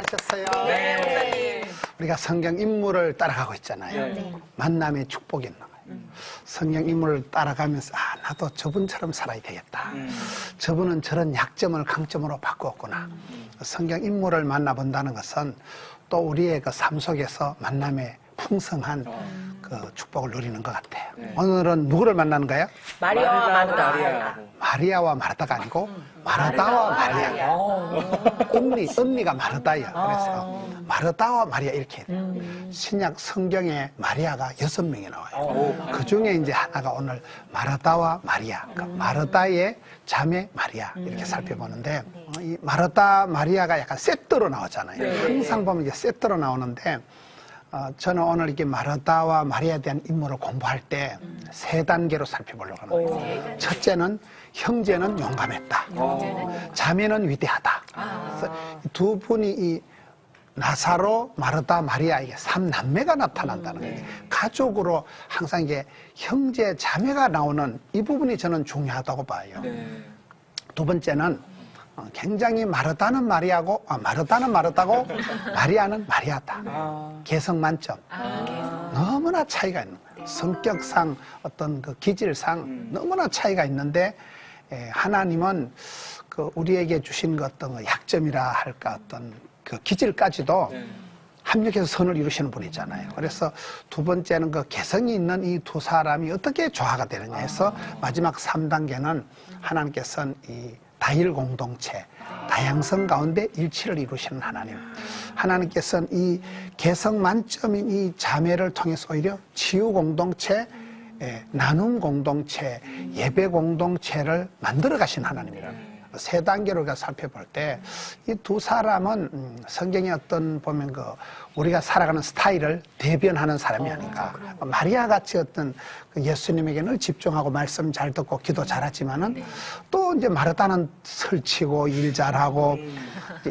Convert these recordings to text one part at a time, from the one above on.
하셨어요? 네, 목사님. 우리가 성경 인물을 따라가고 있잖아요. 네. 만남의 축복이 있는 거예요. 성경 인물을 따라가면서 나도 저분처럼 살아야 되겠다. 저분은 저런 약점을 강점으로 바꾸었구나. 성경 인물을 만나본다는 것은 또 우리의 그 삶 속에서 만남의 풍성한 그 축복을 누리는 것 같아요. 오늘은 누구를 만나는 거예요? 마리아와 마르다. 마리아와 마르다가 아니고 마르다와 마리아. 언니가 마르다야. 그래서 마르다와 마리아 이렇게 해요. 신약 성경에 마리아가 6명이 나와요. 그 중에 이제 하나가 오늘 마르다와 마리아. 그러니까 마르다의 자매 마리아 이렇게 살펴보는데 이 마르다 마리아가 약간 세트로 나오잖아요. 항상 보면 이제 세트로 나오는데 저는 오늘 이렇게 마르다와 마리아에 대한 인물을 공부할 때 3단계로 살펴보려고 합니다. 첫째는 형제는 용감했다. 자매는 위대하다. 그래서 두 분이 이 나사로, 마르다, 마리아 이게 3남매가 나타난다는 거예요. 가족으로 항상 이게 형제, 자매가 나오는 이 부분이 저는 중요하다고 봐요. 두 번째는 굉장히 마르다는 마리아고, 마르다는 마르다고, 마리아는 마리아다. 개성 만점. 너무나 차이가 있는 거예요. 성격상, 어떤 그 기질상 너무나 차이가 있는데, 하나님은 그 우리에게 주신 그 어떤 그 약점이라 할까, 어떤 그 기질까지도 합력해서 선을 이루시는 분이잖아요. 그래서 두 번째는 그 개성이 있는 이 두 사람이 어떻게 조화가 되느냐 해서 마지막 3단계는 하나님께서는 이 다일 공동체, 다양성 가운데 일치를 이루시는 하나님. 하나님께서는 이 개성 만점인 이 자매를 통해서 오히려 치유 공동체, 나눔 공동체, 예배 공동체를 만들어 가신 하나님이라는 3단계로 우리가 살펴볼 때 이 두 사람은 성경의 어떤 보면 그 우리가 살아가는 스타일을 대변하는 사람이 아닌가. 마리아 같이 어떤 그 예수님에게 늘 집중하고 말씀 잘 듣고 기도 잘하지만은 또 이제 마르다는 설치고 일 잘하고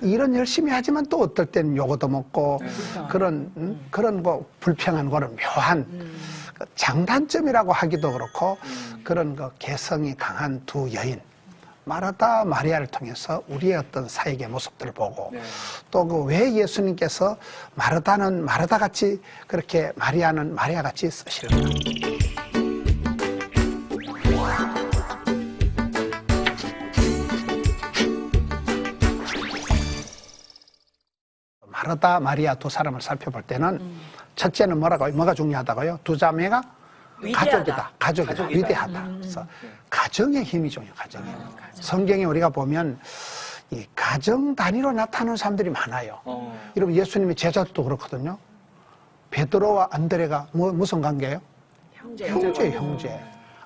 일은 열심히 하지만 또 어떨 때는 요거도 먹고 그런 뭐 불평한 거는 묘한 그 장단점이라고 하기도 그렇고 그런 그 개성이 강한 두 여인. 마르다, 마리아를 통해서 우리의 어떤 사역의 모습들을 보고 또 그 왜 예수님께서 마르다는 마르다 같이 그렇게 마리아는 마리아 같이 쓰실까? 마르다, 마리아 두 사람을 살펴볼 때는 첫째는 뭐가 중요하다고요? 두 자매가 위대하다. 가족이다. 위대하다. 그래서 가정의 힘이 중요해요. 가정의 힘. 성경에 우리가 보면 이 가정 단위로 나타나는 사람들이 많아요. 여러분 예수님의 제자들도 그렇거든요. 베드로와 안드레가 무슨 관계예요? 형제.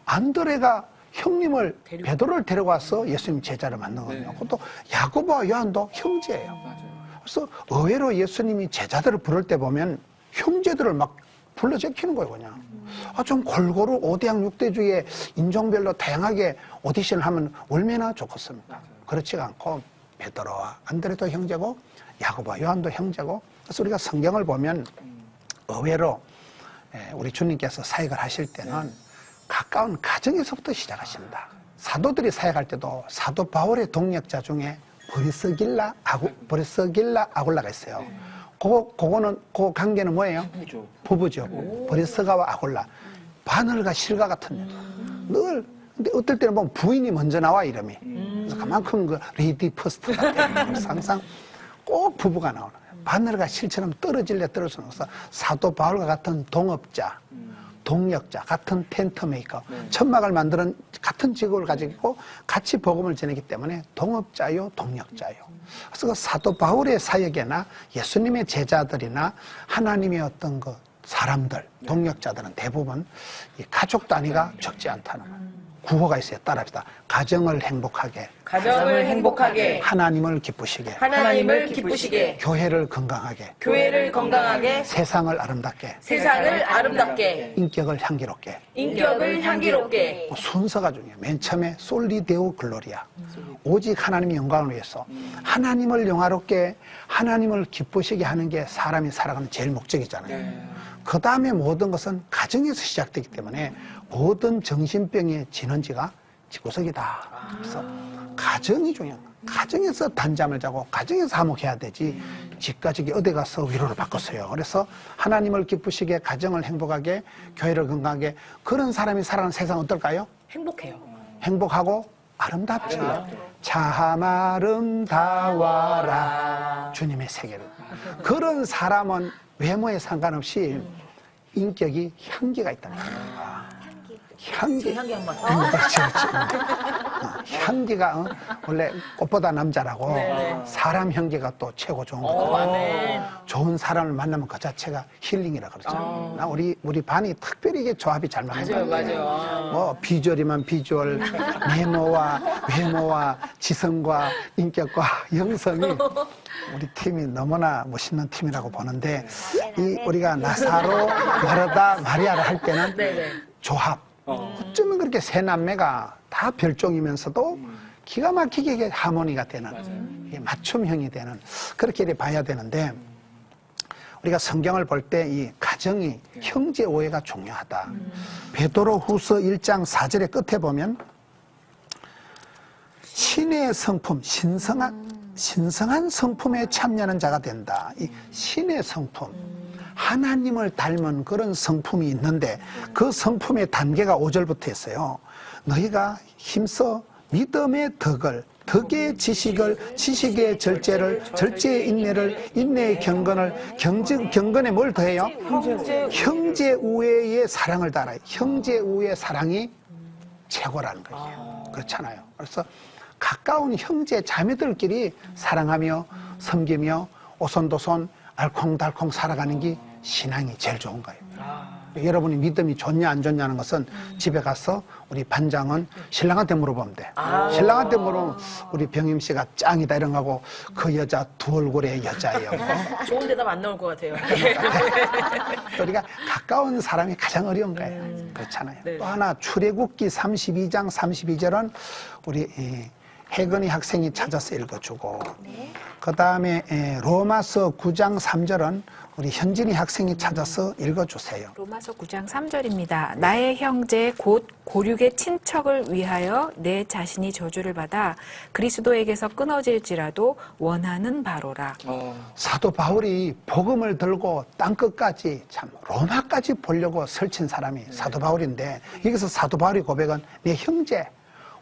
안드레가 형님을 베드로를 데려와서 예수님 제자를 만든 거거든요. 또 야고보와 요한도 형제예요. 그래서 의외로 예수님이 제자들을 부를 때 보면 형제들을 막 불러 제키는 거예요, 그냥. 좀 골고루 5대양 6대주의 인종별로 다양하게 오디션을 하면 얼마나 좋겠습니까? 그렇지가 않고 베드로와 안드레도 형제고 야고보와 요한도 형제고 그래서 우리가 성경을 보면 의외로 우리 주님께서 사역을 하실 때는 가까운 가정에서부터 시작하신다. 사도들이 사역할 때도 사도 바울의 동역자 중에 브리스길라 아굴라가 있어요. 그 관계는 뭐예요? 부부죠. 브리스가와 아굴라. 바늘과 실과 같은 늘 근데 어떨 때는 보면 부인이 먼저 나와 이름이. 그래서 그만큼 그 레이디 퍼스트 같은 항상 꼭 부부가 나오는 거예요. 바늘과 실처럼 떨어질래 떨어져서 사도 바울과 같은 동업자, 동역자, 같은 텐트 메이커, 천막을 만드는 같은 직업을 가지고 있고 같이 복음을 전하기 때문에 동업자요, 동역자요. 그래서 그 사도 바울의 사역에나 예수님의 제자들이나 하나님의 어떤 그 사람들, 동역자들은 대부분 이 가족 단위가 적지 않다는 거예요. 구호가 있어요. 따라합시다. 가정을 행복하게. 하나님을 기쁘시게. 교회를 건강하게. 세상을 아름답게. 인격을 향기롭게. 순서가 중요해요. 맨 처음에 솔리데오 글로리아. 오직 하나님의 영광을 위해서 하나님을 영화롭게 하나님을 기쁘시게 하는 게 사람이 살아가는 제일 목적이잖아요. 그 다음에 모든 것은 가정에서 시작되기 때문에 모든 정신병의 진원지가 집구석이다. 그래서 가정이 중요한 거예요. 가정에서 단잠을 자고 가정에서 화목해야 되지 집까지 어디 가서 위로를 바꿨어요. 그래서 하나님을 기쁘시게 가정을 행복하게 교회를 건강하게 그런 사람이 살아가는 세상 어떨까요? 행복해요. 행복하고 아름답지. 참 아름다워라 주님의 세계를. 그런 사람은 외모에 상관없이 인격이 향기가 있다는 거예요. 향기. 향기 한번. 그렇지, 그렇지. 향기가 원래 꽃보다 남자라고 사람 향기가 또 최고 좋은 거거든요. 좋은 사람을 만나면 그 자체가 힐링이라 그러죠. 나 우리 반이 특별히 이게 조합이 잘 맞는 거예요. 맞아요. 뭐 비주얼이면 비주얼, 외모와 지성과 인격과 영성이 우리 팀이 너무나 멋있는 팀이라고 보는데 이 우리가 나사로 마르다 마리아를 할 때는 조합. 어쩌면 그렇게 세 남매가 다 별종이면서도 기가 막히게 이게 하모니가 되는 이게 맞춤형이 되는 그렇게 이렇게 봐야 되는데 우리가 성경을 볼 때 이 가정이 형제 오해가 중요하다. 베드로 후서 1장 4절의 끝에 보면 신의 성품, 신성한 성품에 참여하는 자가 된다. 이 신의 성품. 하나님을 닮은 그런 성품이 있는데 그 성품의 단계가 5절부터 했어요. 너희가 힘써 믿음의 덕을, 덕의 지식을, 지식의 절제를, 절제의 인내를, 인내의 경건을, 경건에 뭘 더해요? 형제 우애의 사랑을 달아요. 형제 우애의 사랑이 최고라는 거예요. 그렇잖아요. 그래서 가까운 형제 자매들끼리 사랑하며 섬기며 오손도손 알콩달콩 살아가는 게 신앙이 제일 좋은 거예요. 여러분이 믿음이 좋냐 안 좋냐는 것은 집에 가서 우리 반장은 신랑한테 물어보면 돼. 신랑한테 물으면 우리 병임 씨가 짱이다 이런 거고 그 여자 두 얼굴의 여자예요. 좋은 대답 안 나올 것 같아요. 우리가 가까운 사람이 가장 어려운 거예요. 그렇잖아요. 또 하나 출애굽기 32장 32절은 우리 혜건이 학생이 찾아서 읽어주고 그 다음에 로마서 9장 3절은 우리 현진이 학생이 찾아서 읽어주세요. 로마서 9장 3절입니다. 나의 형제 곧 고륙의 친척을 위하여 내 자신이 저주를 받아 그리스도에게서 끊어질지라도 원하는 바로라. 사도 바울이 복음을 들고 땅끝까지 참 로마까지 보려고 설친 사람이 사도 바울인데 여기서 사도 바울의 고백은 내 형제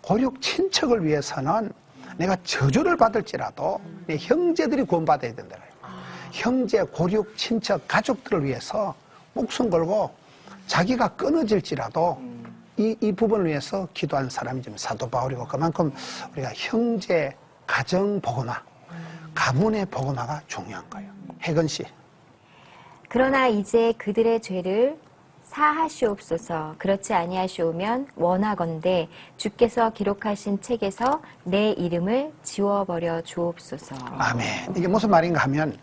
고륙 친척을 위해서는 내가 저주를 받을지라도 내 형제들이 구원받아야 된다. 형제, 고륙, 친척, 가족들을 위해서 목숨 걸고 자기가 끊어질지라도 이 부분을 위해서 기도하는 사람이 좀 사도 바울이고 그만큼 우리가 형제, 가정 복음화, 가문의 복음화가 중요한 거예요. 혜건 씨. 그러나 이제 그들의 죄를 사하시옵소서. 그렇지 아니하시오면 원하건대 주께서 기록하신 책에서 내 이름을 지워버려 주옵소서. 아멘. 이게 무슨 말인가 하면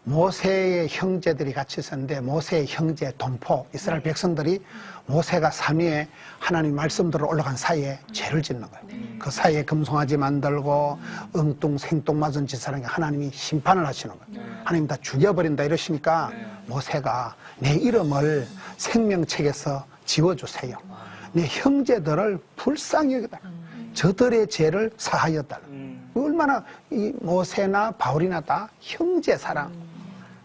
모세의 형제들이 같이 있었는데 모세의 형제 동포 이스라엘 백성들이 모세가 산 위에 하나님 말씀대로 올라간 사이에 죄를 짓는 거예요. 그 사이에 금송아지 만들고 엉뚱생뚱 맞은 짓을 하는 게 하나님이 심판을 하시는 거예요. 하나님 다 죽여버린다 이러시니까 모세가 내 이름을 생명책에서 지워주세요. 내 형제들을 불쌍히 여기다. 저들의 죄를 사하였다. 얼마나 이 모세나 바울이나 다 형제 사랑,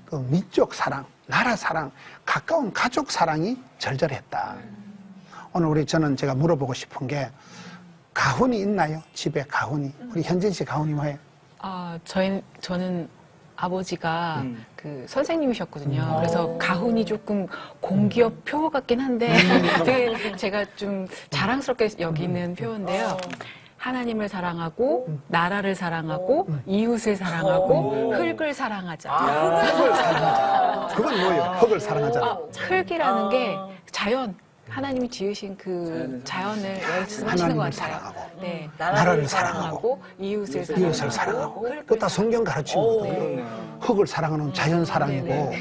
그 민족 사랑, 나라 사랑, 가까운 가족 사랑이 절절했다. 오늘 저는 제가 물어보고 싶은 게 가훈이 있나요? 집에 가훈이. 우리 현진 씨 가훈이 뭐예요? 저는 아버지가 그 선생님이셨거든요. 그래서 가훈이 조금 공기업 표어 같긴 한데 되게 제가 좀 자랑스럽게 여기는 표어인데요. 하나님을 사랑하고 나라를 사랑하고 이웃을 사랑하고 흙을 사랑하자. 흙을 사랑하자. 그건 뭐예요? 흙을 사랑하자. 흙이라는 게 자연. 하나님이 지으신 그 자연을 말씀하시는 것 하나님을 같아요. 사랑하고 네. 나라를 사랑하고 이웃을 사랑하고 그거 다 성경 가르치는 거거든요. 흙을 사랑하는 자연 사랑이고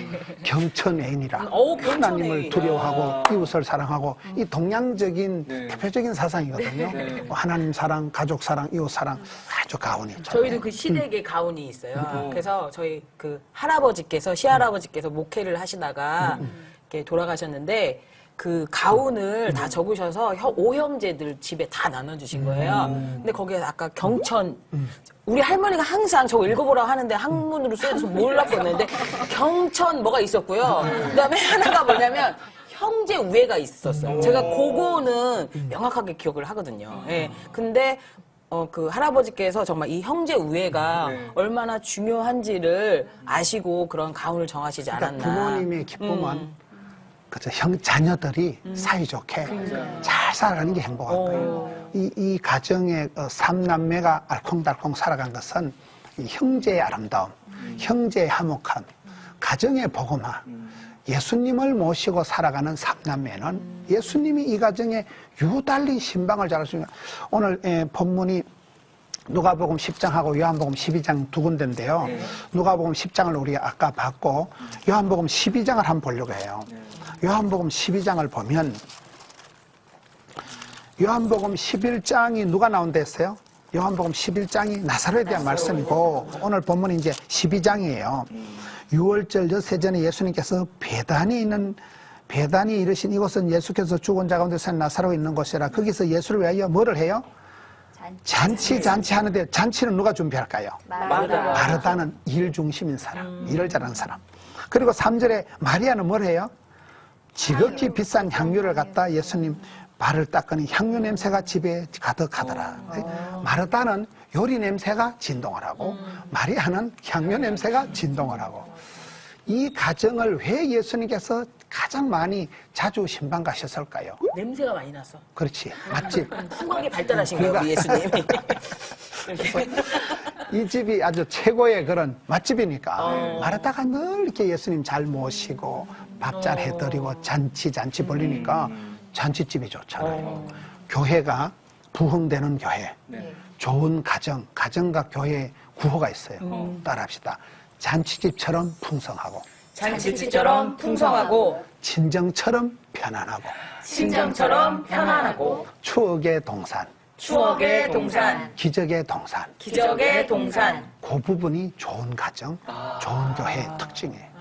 경천애인이라 하나님을 두려워하고 이웃을 사랑하고 이 동양적인 대표적인 사상이거든요. 하나님 사랑, 가족 사랑, 이웃 사랑 아주 가훈이. 저희도 그 시댁에 가훈이 있어요. 그래서 저희 그 할아버지께서 시할아버지께서 목회를 하시다가 이렇게 돌아가셨는데 그 가훈을 다 적으셔서 오형제들 집에 다 나눠주신 거예요. 근데 거기에 아까 경천 우리 할머니가 항상 저거 읽어보라고 하는데 한문으로 써서 몰랐거든요. 근데 경천 뭐가 있었고요. 그다음에 하나가 뭐냐면 형제 우애가 있었어요. 제가 그거는 명확하게 기억을 하거든요. 예. 근데 그 할아버지께서 정말 이 형제 우애가 얼마나 중요한지를 아시고 그런 가운을 정하시지 않았나. 그러니까 부모님의 기쁨은 그저 자녀들이 사이좋게 잘 살아가는 게 행복한 거예요. 이 가정의 삼남매가 알콩달콩 살아간 것은 이 형제의 아름다움, 형제의 화목함, 가정의 복음화, 예수님을 모시고 살아가는 삼남매는 예수님이 이 가정에 유달리 신방을 잘할 수 있는 오늘 본문이 누가복음 10장하고 요한복음 12장 두 군데인데요. 누가복음 10장을 우리가 아까 봤고 요한복음 12장을 한번 보려고 해요. 요한복음 12장을 보면 요한복음 11장이 누가 나온다 했어요? 요한복음 11장이 나사로에 대한 말씀이고 오늘 본문이 이제 12장이에요. 6월절 엿새 전에 예수님께서 배단이 이르신 이곳은 예수께서 죽은 자 가운데 산 나사로가 있는 곳이라 거기서 예수를 위하여 뭐를 해요? 잔치 하는데 잔치는 누가 준비할까요? 마르다는 일 중심인 사람, 일을 잘하는 사람. 그리고 3절에 마리아는 뭘 해요? 지극히 비싼 향유를 갖다 예수님 발을 닦으니 향유 냄새가 집에 가득하더라. 마르다는 요리 냄새가 진동을 하고 마리아는 향유 냄새가 진동을 하고 이 가정을 왜 예수님께서 가장 많이 자주 신방 가셨을까요? 냄새가 많이 나서. 그렇지. 맛집. 후각이 발달하신 거예요, 우리 예수님이. 이 집이 아주 최고의 그런 맛집이니까 마르다가 늘 이렇게 예수님 잘 모시고 밥 잘 해드리고 잔치 벌리니까 잔치집이 좋잖아요. 교회가 부흥되는 교회, 좋은 가정과 교회의 구호가 있어요. 따라합시다. 잔치집처럼 풍성하고 잔치집처럼 풍성하고 친정처럼 편안하고 친정처럼 편안하고 추억의 동산 기적의 동산 그 부분이 좋은 가정, 좋은 교회의 특징이에요.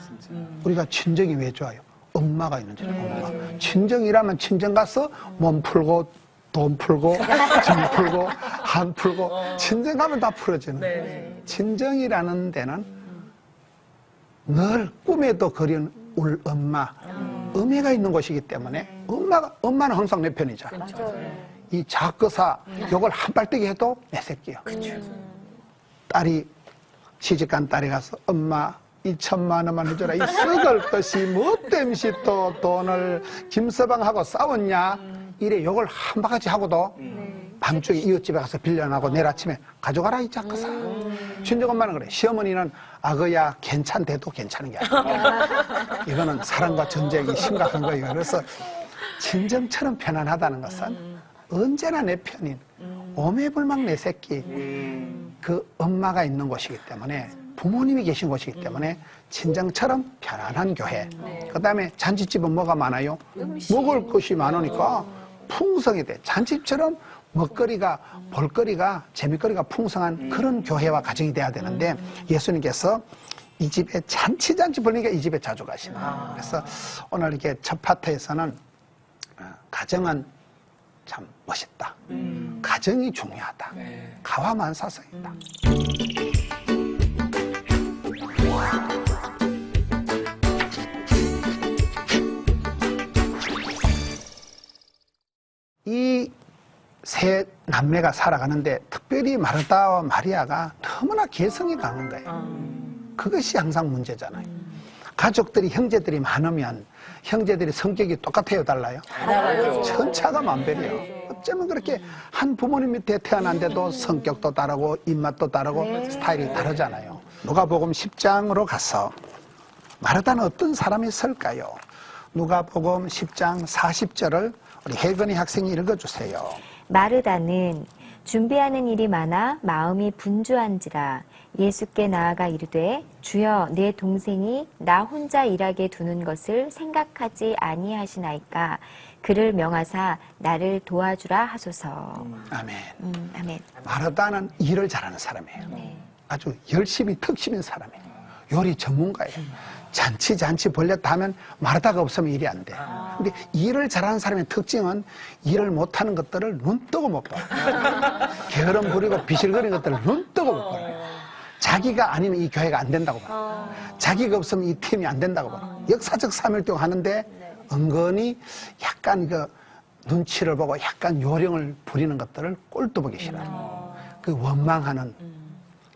우리가 친정이 왜 좋아요? 엄마가 있는데 엄마. 친정이라면 친정 가서 몸 풀고 돈 풀고 정 풀고 한 풀고 친정 가면 다 풀어지는 거예요. 친정이라는 데는 늘 꿈에도 그리는 우리 엄마, 은혜가 있는 곳이기 때문에 엄마는 항상 내 편이잖아. 이 작거사 요걸 한 발뜨기 해도 내 새끼야. 딸이 시집간 딸이 가서 엄마 2천만 원만 해줘라. 이 썩을 것이 뭐 땜시 또 돈을 김서방하고 싸웠냐. 이래 요걸 한 바가지 하고도 밤중에 이웃집에 가서 빌려나고 내일 아침에 가져가라 이 작거사. 친정엄마는 그래. 시어머니는 아거야 괜찮대도 괜찮은 게 아니야. 이거는 사랑과 전쟁이 심각한 거예요. 그래서 친정처럼 편안하다는 것은 언제나 내 편인 오매불망 내 새끼 그 엄마가 있는 곳이기 때문에 부모님이 계신 곳이기 때문에 친정처럼 편안한 교회. 그다음에 잔치집은 뭐가 많아요? 먹을 것이 많으니까 풍성이 돼. 잔치집처럼 먹거리가 볼거리가 재미거리가 풍성한 그런 교회와 가정이 돼야 되는데 예수님께서 이 집에 잔치 벌리니까 이 집에 자주 가시는 거예요. 그래서 오늘 이렇게 첫 파트에서는 가정은 참 멋있다. 가정이 중요하다. 가와만사성이다. 이 세 남매가 살아가는데 특별히 마르다와 마리아가 너무나 개성이 강한 거예요. 그것이 항상 문제잖아요. 가족들이 형제들이 많으면 형제들이 성격이 똑같아요, 달라요? 천차가 만별이에요. 어쩌면 그렇게 한 부모님 밑에 태어난데도 성격도 다르고 입맛도 다르고 스타일이 다르잖아요. 누가복음 10장으로 가서 마르다는 어떤 사람이었을까요? 누가복음 10장 40절을 우리 혜건이 학생이 읽어주세요. 마르다는 준비하는 일이 많아 마음이 분주한지라 예수께 나아가 이르되 주여 내 동생이 나 혼자 일하게 두는 것을 생각하지 아니하시나이까 그를 명하사 나를 도와주라 하소서. 아멘. 아멘. 마르다는 일을 잘하는 사람이에요. 아주 열심히 턱심인 사람이에요. 요리 전문가예요. 잔치 벌렸다 하면 마르다가 없으면 일이 안 돼. 근데 일을 잘하는 사람의 특징은 일을 못하는 것들을 눈 뜨고 못 봐. 게으름 부리고 비실거리는 것들을 눈 뜨고 없다고 보는 자기가 아니면 이 교회가 안 된다고 보는 자기가 없으면 이 팀이 안 된다고 보는 역사적 사명활동 하는데 은근히 약간 그 눈치를 보고 약간 요령을 부리는 것들을 꼴도 보기 싫어하는 그 원망하는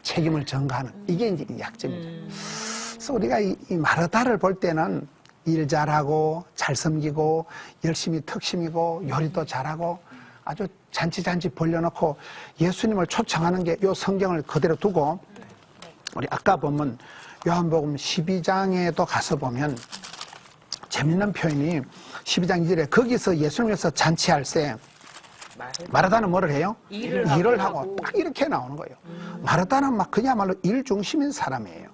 책임을 전가하는 이게 이제 약점이죠. 그래서 우리가 이 마르다를 볼 때는 일 잘하고 잘 섬기고 열심히 턱심이고 요리도 잘하고 아주 잔치 벌려놓고 예수님을 초청하는 게 요 성경을 그대로 두고 우리 아까 보면 요한복음 12장에도 가서 보면 재밌는 표현이 12장 2절에 거기서 예수님께서 잔치할 때 마르다는 뭐를 해요? 일을 하고 딱 이렇게 나오는 거예요. 마르다는 막 그야말로 일 중심인 사람이에요.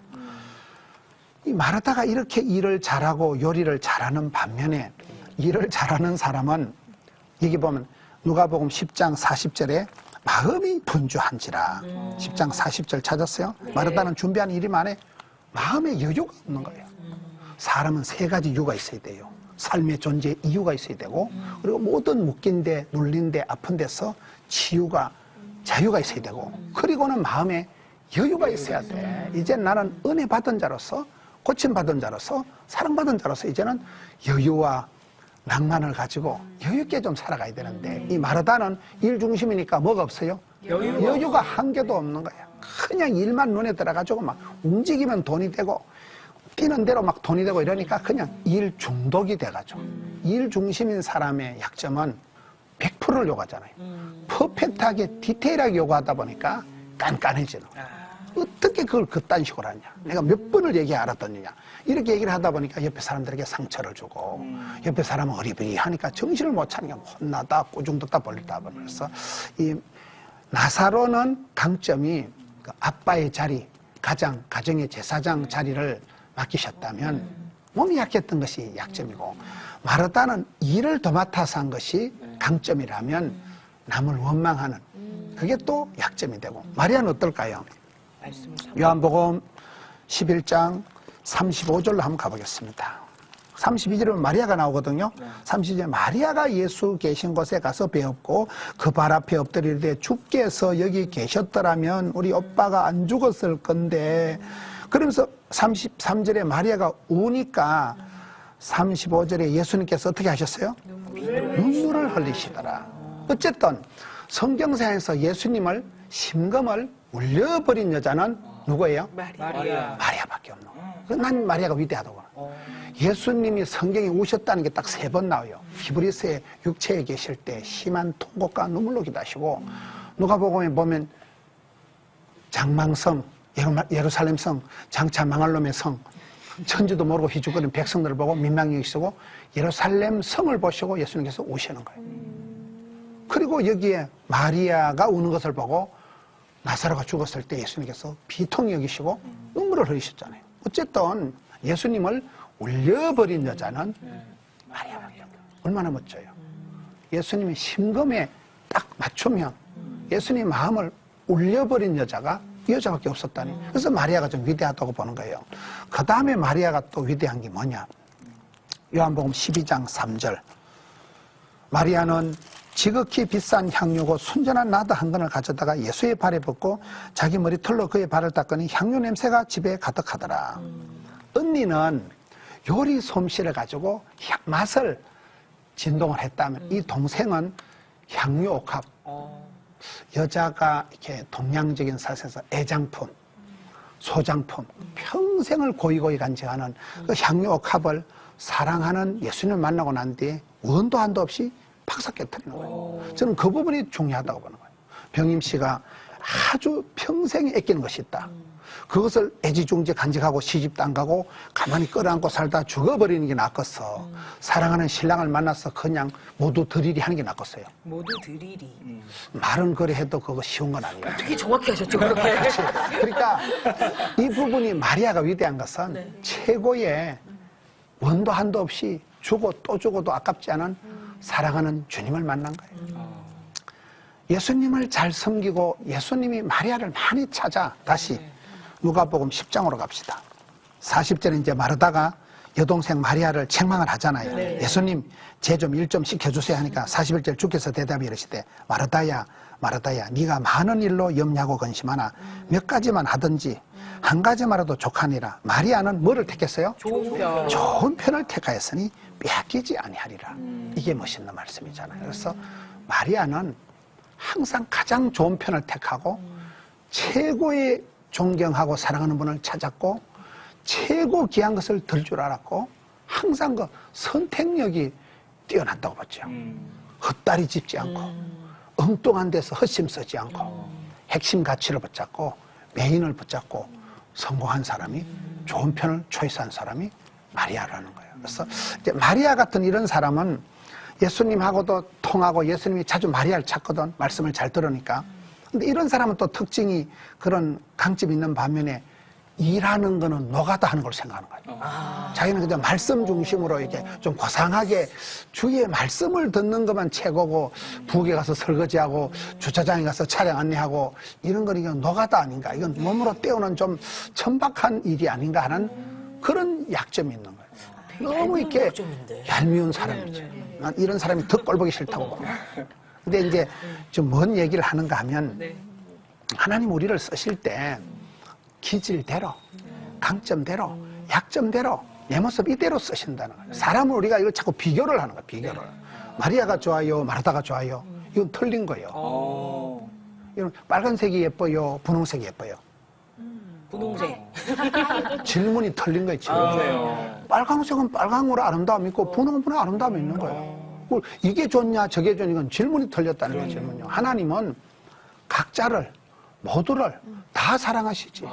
이 마르다가 이렇게 일을 잘하고 요리를 잘하는 반면에 일을 잘하는 사람은 여기 보면 누가복음 10장 40절에 마음이 분주한지라 10장 40절 찾았어요? 마르다는 준비한 일이 많아 마음에 여유가 없는 거예요. 사람은 세 가지 이유가 있어야 돼요. 삶의 존재에 이유가 있어야 되고 그리고 모든 묶인 데 눌린 데 아픈 데서 치유가 자유가 있어야 되고 그리고는 마음에 여유가 있어야 돼. 이제 나는 은혜 받은 자로서 고침받은 자로서 사랑받은 자로서 이제는 여유와 낭만을 가지고 여유있게 좀 살아가야 되는데 이 마르다는 일 중심이니까 뭐가 없어요? 여유가 한 개도 없는 거야. 그냥 일만 눈에 들어가지고 막 움직이면 돈이 되고 뛰는 대로 막 돈이 되고 이러니까 그냥 일 중독이 돼가지고 일 중심인 사람의 약점은 100%를 요구하잖아요. 퍼펙트하게 디테일하게 요구하다 보니까 깐깐해지는 거야. 어떻게 그걸 그딴 식으로 하냐. 내가 몇 번을 알았더니냐. 이렇게 얘기를 하다 보니까 옆에 사람들에게 상처를 주고 옆에 사람은 어리버리하니까 정신을 못 차리니까 혼나다 꾸중듣다 벌리다 보면서 이 나사로는 강점이 그 아빠의 자리 가정의 제사장 자리를 맡기셨다면 몸이 약했던 것이 약점이고 마르다는 일을 도맡아서 한 것이 강점이라면 남을 원망하는 그게 또 약점이 되고 마리아는 어떨까요? 요한복음 11장 35절로 한번 가보겠습니다. 32절에 마리아가 나오거든요. 32절에 마리아가 예수 계신 곳에 가서 배웠고 그 발 앞에 엎드리되 주께서 여기 계셨더라면 우리 오빠가 안 죽었을 건데 그러면서 33절에 마리아가 우니까 35절에 예수님께서 어떻게 하셨어요? 눈물을 흘리시더라. 어쨌든 성경상에서 예수님을 심금을 울려버린 여자는 누구예요? 마리아밖에 없는 거예요. 난 마리아가 위대하다고 봐. 예수님이 성경에 우셨다는 게 딱 3번 나와요. 히브리서의 육체에 계실 때 심한 통곡과 눈물로 기도하시고 누가복음에 보면 장망성, 예루살렘 성, 장차 망할 놈의 성, 천지도 모르고 희죽거리는 백성들을 보고 민망히 여기시고 예루살렘 성을 보시고 예수님께서 우시는 거예요. 그리고 여기에 마리아가 우는 것을 보고 나사로가 죽었을 때 예수님께서 비통히 여기시고 눈물을 흘리셨잖아요. 어쨌든 예수님을 울려버린 여자는 마리아밖에 없어요. 얼마나 멋져요. 예수님의 심금에 딱 맞추면 예수님 마음을 울려버린 여자가 이 여자밖에 없었다니. 그래서 마리아가 좀 위대하다고 보는 거예요. 그 다음에 마리아가 또 위대한 게 뭐냐. 요한복음 12장 3절. 마리아는 지극히 비싼 향유고 순전한 나드 한 근을 가져다가 예수의 발에 붓고 자기 머리털로 그의 발을 닦으니 향유 냄새가 집에 가득하더라. 언니는 요리 솜씨를 가지고 맛을 진동을 했다면 이 동생은 향유 옥합. 여자가 이렇게 동양적인 사상에서 애장품, 소장품, 평생을 고이고이 간직하는 그 향유 옥합을 사랑하는 예수님을 만나고 난 뒤에 원도 한도 없이 박사 깨뜨리는 거예요. 저는 그 부분이 중요하다고 보는 거예요. 병임 씨가 아주 평생에 아끼는 것이 있다. 그것을 애지중지 간직하고 시집도 안 가고 가만히 끌어안고 살다 죽어버리는 게 낫겠어. 사랑하는 신랑을 만나서 그냥 모두 들이리 하는 게 낫겠어요. 모두 들이리. 말은 그래 해도 그거 쉬운 건 아니에요. 되게 정확히 하셨죠, 그렇게. 그러니까 이 부분이 마리아가 위대한 것은 최고의 원도 한도 없이 주고 또 주고도 아깝지 않은 사랑하는 주님을 만난 거예요. 예수님을 잘 섬기고 예수님이 마리아를 많이 찾아 다시 누가복음 10장으로 갑시다. 40절에 이제 마르다가 여동생 마리아를 책망을 하잖아요. 예수님 제 좀 일 좀 시켜주세요 하니까 41절 주께서 대답이 이러시되 마르다야 마르다야, 네가 많은 일로 염려하고 근심하나 몇 가지만 하든지 한 가지만이라도 족하니라. 마리아는 뭐를 택했어요? 좋은 편. 좋은 편을 택하였으니 빼앗기지 아니하리라. 이게 멋있는 말씀이잖아요. 그래서 마리아는 항상 가장 좋은 편을 택하고 최고의 존경하고 사랑하는 분을 찾았고 최고 귀한 것을 들 줄 알았고 항상 그 선택력이 뛰어났다고 봤죠. 헛다리 짚지 않고 엉뚱한 데서 헛심 쓰지 않고 핵심 가치를 붙잡고 메인을 붙잡고 성공한 사람이 좋은 편을 초이스한 사람이 마리아라는 거예요. 그래서 이제 마리아 같은 이런 사람은 예수님하고도 통하고 예수님이 자주 마리아를 찾거든. 말씀을 잘 들으니까. 근데 이런 사람은 또 특징이 그런 강점이 있는 반면에 일하는 거는 노가다 하는 걸 생각하는 거예요. 자기는 그냥 말씀 중심으로 이렇게 좀 고상하게 주의 말씀을 듣는 것만 최고고 부엌에 가서 설거지하고 주차장에 가서 차량 안내하고 이런 건 이건 노가다 아닌가. 이건 몸으로 때우는 좀 천박한 일이 아닌가 하는 그런 약점이 있는 거예요. 너무 이렇게 얄미운 사람이죠. 난 이런 사람이 더 꼴보기 싫다고 봅니다. 근데 이제 좀 뭔 얘기를 하는가 하면 하나님 우리를 쓰실 때 기질대로, 강점대로, 약점대로 내 모습 이대로 쓰신다는 거예요. 사람을 우리가 이걸 자꾸 비교를 하는 거예요. 비교를. 마리아가 좋아요, 마르다가 좋아요. 이건 틀린 거예요. 이건 빨간색이 예뻐요, 분홍색이 예뻐요. 분홍색. 질문이 틀린 거예요. 질문. 빨강색은 빨강으로 아름다움이 있고 분홍은 분홍 아름다움이 있는 거예요. 이게 좋냐 저게 좋냐 이건 질문이 틀렸다는 거예요. 질문요. 하나님은 각자를 모두를 다 사랑하시지.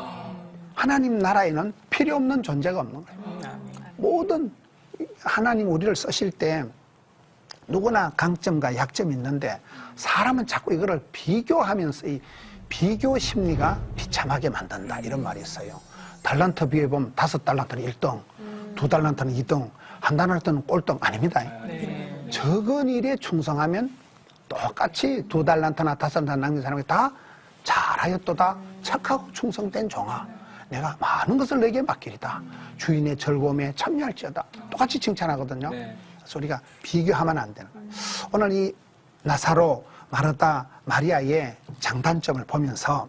하나님 나라에는 필요 없는 존재가 없는 거예요. 모든 하나님 우리를 쓰실 때 누구나 강점과 약점이 있는데 사람은 자꾸 이거를 비교하면서 이 비교 심리가 비참하게 만든다 이런 말이 있어요. 달란트 비해보면 5달란트는 1등, 2달란트는 2등, 1달란트는 꼴등 아닙니다. 적은 일에 충성하면 똑같이 2달란트나 5달란트 남긴 사람이 다 잘하였도다 착하고 충성된 종아 내가 많은 것을 내게 맡기리다 주인의 즐거움에 참여할지어다 똑같이 칭찬하거든요. 그래서 우리가 비교하면 안 되는 거예요. 오늘 이 나사로 마르다 마리아의 장단점을 보면서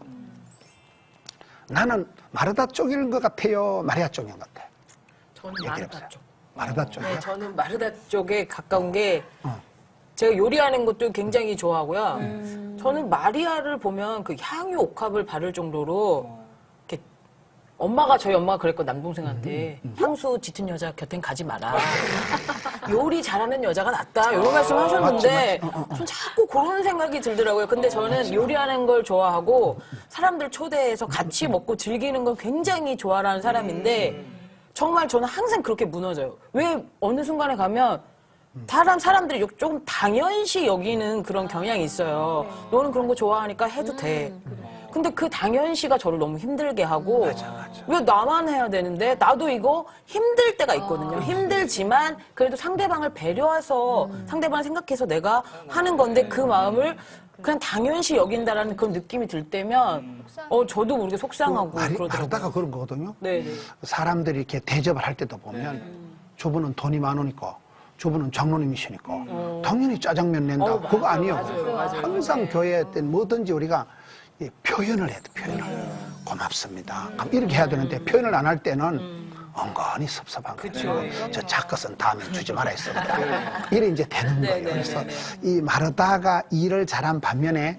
나는 마르다 쪽인 것 같아요, 마리아 쪽인 것 같아요? 저는 마르다 쪽. 마르다 쪽이요? 네, 저는 마르다 쪽에 가까운 게 제가 요리하는 것도 굉장히 좋아하고요. 저는 마리아를 보면 그 향유 옥합을 바를 정도로 이렇게 저희 엄마가 그랬고 남동생한테 향수 짙은 여자 곁엔 가지 마라. 요리 잘하는 여자가 낫다. 이런 말씀 하셨는데 전 자꾸 그런 생각이 들더라고요. 근데 저는 요리하는 걸 좋아하고 사람들 초대해서 같이 먹고 즐기는 걸 굉장히 좋아하는 사람인데 정말 저는 항상 그렇게 무너져요. 왜 어느 순간에 가면 다른 사람들이 조금 당연시 여기는 그런 경향이 있어요. 너는 그런 거 좋아하니까 해도 돼. 근데 그 당연시가 저를 너무 힘들게 하고 왜 나만 해야 되는데 나도 이거 힘들 때가 있거든요. 힘들지만 그래도 상대방을 배려해서 상대방을 생각해서 내가 하는 건데 그 마음을 그냥 당연시 여긴다라는 그런 느낌이 들 때면 저도 모르게 속상하고 그러더라고요. 마르다가 그런 거거든요. 네. 사람들이 이렇게 대접을 할 때도 보면 저분은 돈이 많으니까 저분은 장로님이시니까 당연히 짜장면 낸다. 그거 아니에요. 맞아요. 항상 교회 때 뭐든지 우리가 표현을 해야 돼. 표현을. 고맙습니다. 이렇게 해야 되는데 표현을 안 할 때는 은근히 섭섭한 거예요. 저 작것은 다음에 주지 말아야 했습니다. 이래 이제 되는 거예요. 그래서 이 마르다가 일을 잘한 반면에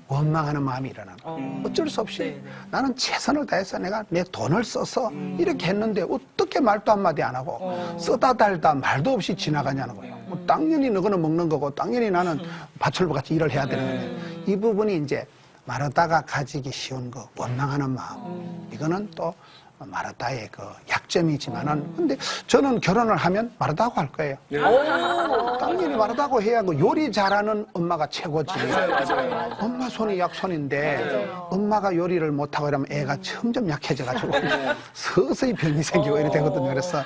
원망하는 마음이 일어나는 거예요. 어쩔 수 없이 나는 최선을 다해서 내가 내 돈을 써서 이렇게 했는데 어떻게 말도 한마디 안 하고 쓰다 달다 말도 없이 지나가냐는 거예요. 당연히 너거는 먹는 거고 당연히 나는 밭철부같이 일을 해야 되는 건데 이 부분이 이제 마르다가 가지기 쉬운 거 원망하는 마음 이거는 또 마르다의 그 약점이지만은 근데 저는 결혼을 하면 마르다하고 할 거예요. 당연히 마르다하고 해야 그 요리 잘하는 엄마가 최고지. 엄마 손이 약손인데 엄마가 요리를 못하고 이러면 애가 점점 약해져가지고 서서히 병이 생기고 이래 되거든요. 그래서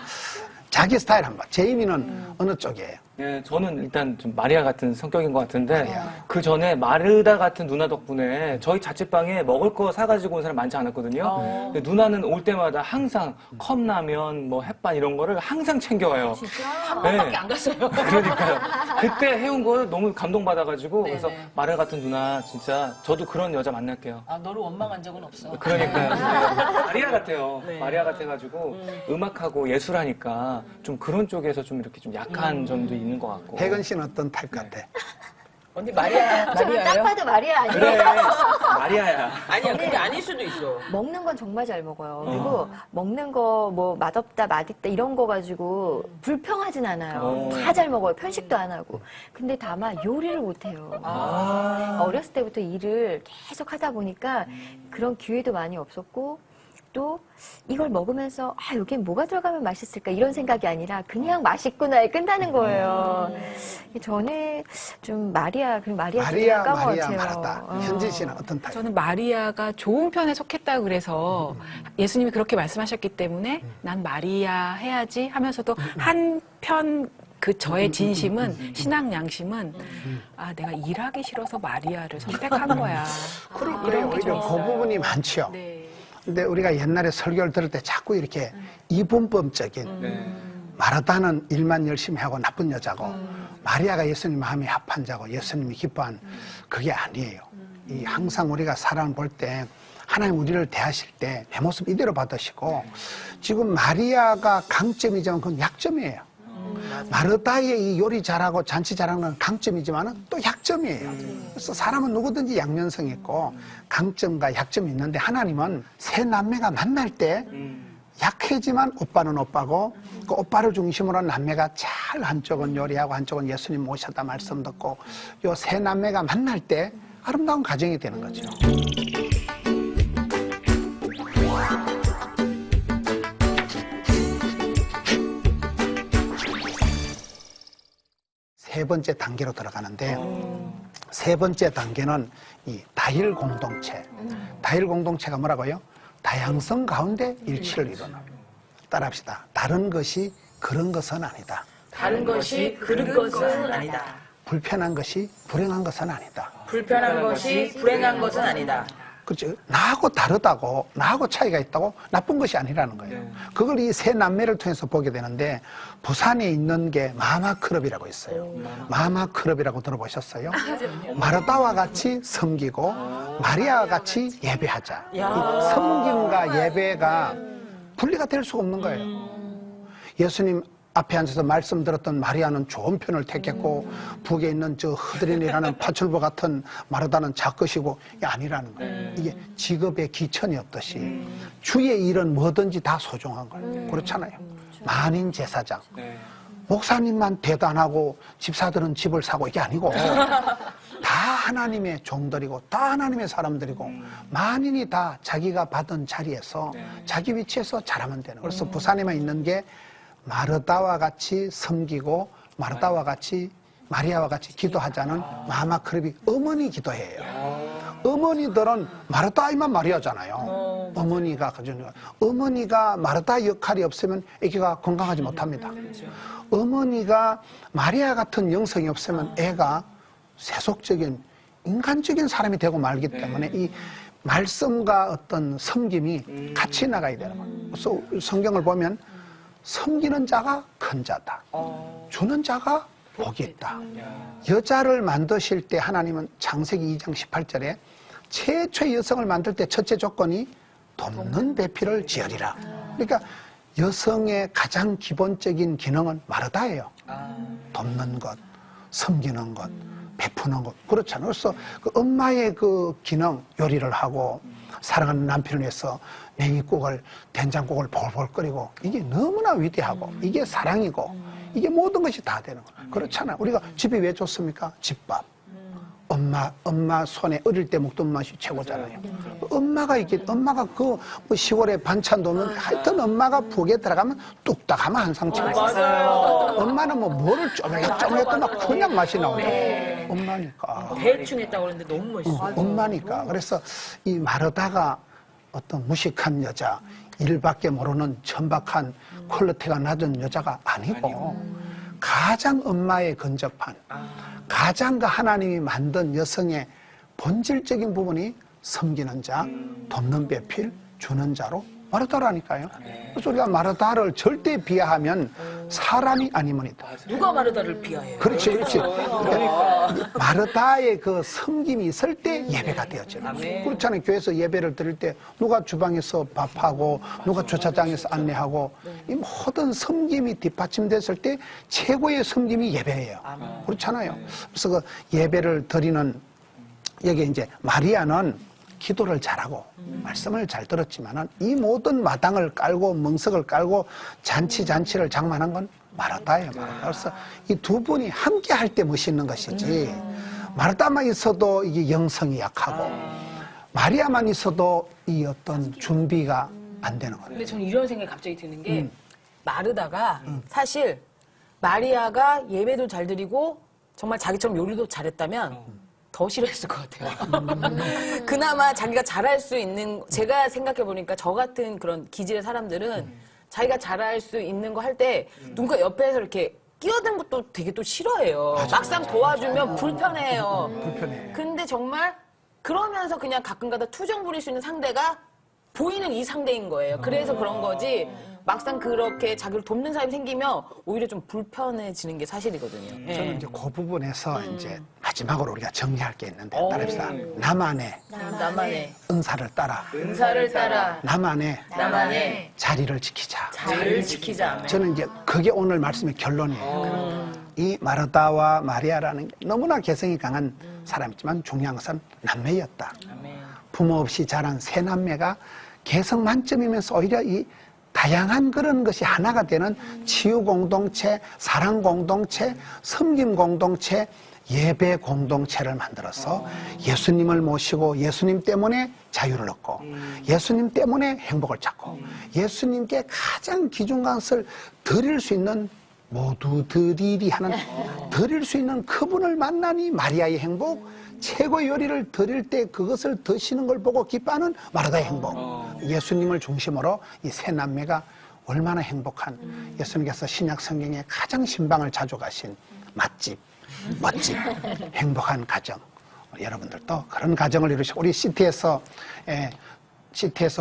자기 스타일 한번. 제이미는 어느 쪽이에요? 네, 저는 일단 좀 마리아 같은 성격인 것 같은데 그 전에 마르다 같은 누나 덕분에 저희 자취방에 먹을 거 사가지고 온 사람 많지 않았거든요. 근데 누나는 올 때마다 항상 컵라면, 뭐 햇반 이런 거를 항상 챙겨와요. 진짜? 한 번밖에 안 갔어요. 그러니까요. 그때 해온 거 너무 감동받아가지고 그래서 네네. 마리아 같은 누나 진짜 저도 그런 여자 만날게요. 아, 너를 원망한 적은 없어. 그러니까요. 마리아 같아요. 네. 마리아 같아가지고 음악하고 예술하니까 좀 그런 쪽에서 좀 이렇게 좀 약한 점도 있는 것 같고. 혜건 씨는 어떤 타입 같아? 언니 마리아예요? 딱 봐도 마리아 아니에요? 그래, 마리아야. 아니야, 그게 아닐 수도 있어. 먹는 건 정말 잘 먹어요. 그리고 먹는 거 뭐 맛없다, 맛있다 이런 거 가지고 불평하진 않아요. 다 잘 먹어요. 편식도 안 하고. 근데 다만 요리를 못 해요. 어렸을 때부터 일을 계속 하다 보니까 그런 기회도 많이 없었고 또 이걸 먹으면서 아, 여기에 뭐가 들어가면 맛있을까 이런 생각이 아니라 그냥 맛있구나에 끝나는 거예요. 저는 좀 마리아 마리아, 가까운 것 마리아, 같아요. 마르다. 현진 씨는 어떤 타입? 저는 마리아가 좋은 편에 속했다 그래서 예수님이 그렇게 말씀하셨기 때문에 난 마리아 해야지 하면서도 한편 그 저의 진심은 신앙 양심은 아 내가 일하기 싫어서 마리아를 선택한 거야. 그럴 거예요. 이런 게 오히려 좀 그 있어요. 부분이 많죠. 네. 근데 우리가 옛날에 설교를 들을 때 자꾸 이렇게 이분법적인 네. 마르다는 일만 열심히 하고 나쁜 여자고 마리아가 예수님 마음이 합한 자고 예수님이 기뻐한 그게 아니에요. 이 항상 우리가 사람을 볼 때 하나님 우리를 대하실 때 내 모습 이대로 받으시고 지금 마리아가 강점이지만 그건 약점이에요. 마르다의 이 요리 잘하고 잔치 잘하는 건 강점이지만 또 약점이에요. 그래서 사람은 누구든지 양면성이 있고 강점과 약점이 있는데 하나님은 세 남매가 만날 때 약해지만 오빠는 오빠고 그 오빠를 중심으로 한 남매가 잘 한쪽은 요리하고 한쪽은 예수님 모셔다 말씀 듣고 요 세 남매가 만날 때 아름다운 가정이 되는 거죠. 세 번째 단계로 들어가는데 세 번째 단계는 이 다일 공동체. 다일 공동체가 뭐라고요? 다양성 가운데 일치를 이루는. 따라합시다. 다른 것이 그런 것은 아니다. 다른 것이 그런 것은 아니다. 불편한 것이 불행한 것은 아니다. 불편한 것이 불행한 것은 아니다. 그렇죠. 나하고 다르다고, 나하고 차이가 있다고 나쁜 것이 아니라는 거예요. 그걸 이 세 남매를 통해서 보게 되는데 부산에 있는 게 마마클럽이라고 있어요. 마마클럽이라고 들어보셨어요? 마르다와 같이 섬기고 마리아와 같이 예배하자. 이 섬김과 예배가 분리가 될 수가 없는 거예요. 예수님 앞에 앉아서 말씀 들었던 마리아는 좋은 편을 택했고 북에 있는 저 흐드린이라는 파출부 같은 마르다는 작것이고 이게 아니라는 거예요. 이게 직업의 기천이었듯이 주의 일은 뭐든지 다 소중한 거예요. 그렇잖아요. 만인 제사장. 목사님만 대단하고 집사들은 집을 사고 이게 아니고 다 하나님의 종들이고 다 하나님의 사람들이고 만인이 다 자기가 받은 자리에서 자기 위치에서 잘하면 되는 거예요. 그래서 부산에만 있는 게 마르다와 같이 섬기고 마르다와 같이 마리아와 같이 기도하자는 마마클럽이 어머니 기도회예요. 어머니들은 마르다 아이만 마리아잖아요. 어머니가 가지고 어머니가 마르다 역할이 없으면 애기가 건강하지 못합니다. 어머니가 마리아 같은 영성이 없으면 애가 세속적인 인간적인 사람이 되고 말기 때문에 이 말씀과 어떤 섬김이 같이 나가야 되는 거예요. 그래서 성경을 보면 섬기는 자가 큰 자다. 주는 자가 복이 있다. 여자를 만드실 때 하나님은 창세기 2장 18절에 최초의 여성을 만들 때 첫째 조건이 돕는 배필을 지으리라. 그러니까 여성의 가장 기본적인 기능은 마르다예요. 돕는 것, 섬기는 것, 베푸는 것. 그렇잖아요. 그래서 그 엄마의 그 기능, 요리를 하고 사랑하는 남편을 위해서 냉이국을, 된장국을 볼볼 끓이고 이게 너무나 위대하고 이게 사랑이고 이게 모든 것이 다 되는 거예요. 그렇잖아요. 우리가 집이 왜 좋습니까? 집밥. 엄마 손에 어릴 때 먹던 맛이 최고잖아요. 엄마가 그 뭐 시골에 반찬도 없는 하여튼 엄마가 북에 들어가면 뚝딱 하면 한 상치 맛있어요. 엄마는 뭐 뭐를 쪼매했던 막 그냥 맛이 나오죠. 엄마니까. 대충 했다고 그러는데 너무 멋있어. 엄마니까. 그래서 이 마르다가 어떤 무식한 여자, 일밖에 모르는 천박한 퀄리티가 낮은 여자가 아니고 가장 엄마의 근접한, 가장 그 하나님이 만든 여성의 본질적인 부분이 섬기는 자, 돕는 배필, 주는 자로 마르다라니까요. 그래서 우리가 마르다를 절대 비하하면 사람이 아니면이다. 누가 마르다를 비하해요? 그렇지, 그렇지. 그러니까 마르다의 그 섬김이 있을 때 예배가 되었죠. 그렇잖아요. 교회에서 예배를 드릴 때 누가 주방에서 밥하고 누가 주차장에서 안내하고 이 모든 섬김이 뒷받침됐을 때 최고의 섬김이 예배예요. 그렇잖아요. 그래서 그 예배를 드리는 여기 이제 마리아는 기도를 잘하고 말씀을 잘 들었지만은 이 모든 마당을 깔고 멍석을 깔고 잔치를 장만한 건 마르다예요. 마르다. 그래서 이 두 분이 함께 할 때 멋있는 것이지 마르다만 있어도 이게 영성이 약하고 마리아만 있어도 이 어떤 준비가 안 되는 거예요. 근데 저는 이런 생각이 갑자기 드는 게 마르다가 사실 마리아가 예배도 잘 드리고 정말 자기처럼 요리도 잘했다면 더 싫어했을 것 같아요. 그나마 자기가 잘할 수 있는, 제가 생각해보니까 저 같은 그런 기질의 사람들은 자기가 잘할 수 있는 거 할 때 누군가 옆에서 이렇게 끼어든 것도 되게 또 싫어해요. 막상 도와주면 불편해요. 불편해. 근데 정말 그러면서 그냥 가끔가다 투정 부릴 수 있는 상대가 보이는 이 상대인 거예요. 그래서 그런 거지. 막상 그렇게 자기를 돕는 사람이 생기면 오히려 좀 불편해지는 게 사실이거든요. 저는 이제 그 부분에서 이제 마지막으로 우리가 정리할 게 있는데 따릅시다. 나만의 은사를 따라 은사를 따라 나만의 자리를 지키자. 자리를 지키자. 저는 이제 그게 오늘 말씀의 결론이에요. 이 마르다와 마리아라는 게 너무나 개성이 강한 사람이지만 중요한 것은 남매였다. 부모 없이 자란 세 남매가 개성 만점이면서 오히려 이 다양한 그런 것이 하나가 되는 치유 공동체, 사랑 공동체, 섬김 공동체, 예배 공동체를 만들어서 예수님을 모시고 예수님 때문에 자유를 얻고 예수님 때문에 행복을 찾고 예수님께 가장 귀중한 것을 드릴 수 있는 모두 드리리 하는 드릴 수 있는 그분을 만나니 마리아의 행복, 최고의 요리를 드릴 때 그것을 드시는 걸 보고 기뻐하는 마르다의 행복. 예수님을 중심으로 이 세 남매가 얼마나 행복한 예수님께서 신약 성경에 가장 신방을 자주 가신 맛집, 멋집, 행복한 가정. 여러분들도 그런 가정을 이루시고 우리 시티에서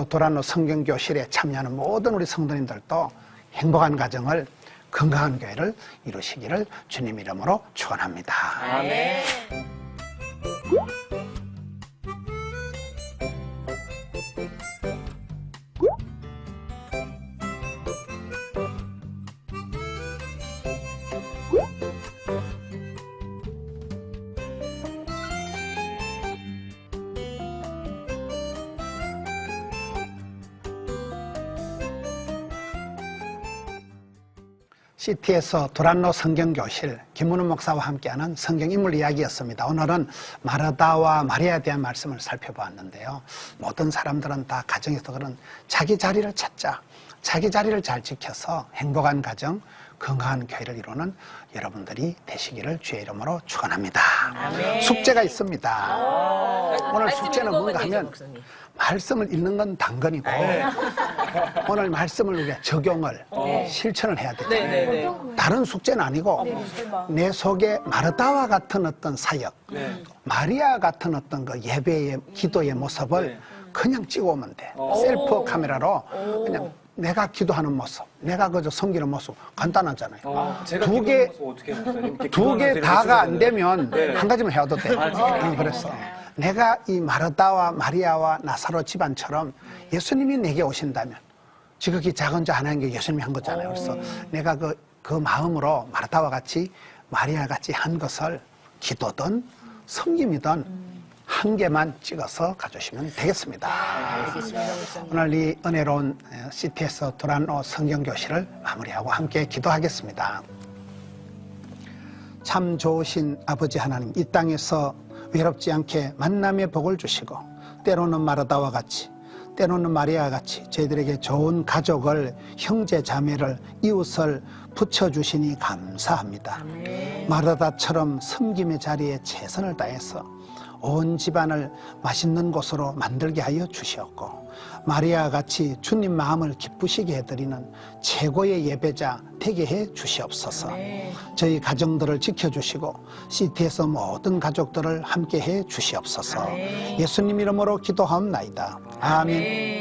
도란노 성경교실에 참여하는 모든 우리 성도님들도 행복한 가정을 건강한 교회를 이루시기를 주님 이름으로 축원합니다. 아멘. 시티에서 도란노 성경교실 김문훈 목사와 함께하는 성경인물 이야기였습니다. 오늘은 마르다와 마리아에 대한 말씀을 살펴보았는데요. 모든 사람들은 다 가정에서 그런 자기 자리를 찾자, 자기 자리를 잘 지켜서 행복한 가정, 건강한 교회를 이루는 여러분들이 되시기를 주의 이름으로 축원합니다. 숙제가 있습니다. 오늘 숙제는 뭔가 하면 말씀을 읽는 건 당근이고 오늘 말씀을 우리가 적용을 실천을 해야 되잖아요. 다른 숙제는 아니고 내 속에 마르다와 같은 어떤 사역, 마리아 같은 어떤 그 예배의 기도의 모습을 그냥 찍어오면 돼. 셀프 카메라로 그냥 내가 기도하는 모습, 내가 그저 섬기는 모습 간단하잖아요. 두 개 다가 안 되면 한 가지만 해도 돼. 그래서 내가 이 마르다와 마리아와 나사로 집안처럼 예수님이 내게 오신다면 지극히 작은 자 하나인 게 예수님이 한 거잖아요. 그래서 내가 그 마음으로 마르다와 같이 마리아 같이 한 것을 기도든 섬김이든 한 개만 찍어서 가주시면 되겠습니다. 오늘 이 은혜로운 시티에서 도란노 성경교실을 마무리하고 함께 기도하겠습니다. 참 좋으신 아버지 하나님, 이 땅에서 외롭지 않게 만남의 복을 주시고 때로는 마르다와 같이 때로는 마리아와 같이 저희들에게 좋은 가족을, 형제 자매를, 이웃을 붙여주시니 감사합니다. 마르다처럼 섬김의 자리에 최선을 다해서 온 집안을 맛있는 곳으로 만들게 하여 주시옵고 마리아와 같이 주님 마음을 기쁘시게 해드리는 최고의 예배자 되게 해 주시옵소서. 저희 가정들을 지켜주시고 시티에서 모든 가족들을 함께 해 주시옵소서. 예수님 이름으로 기도하옵나이다. 아멘.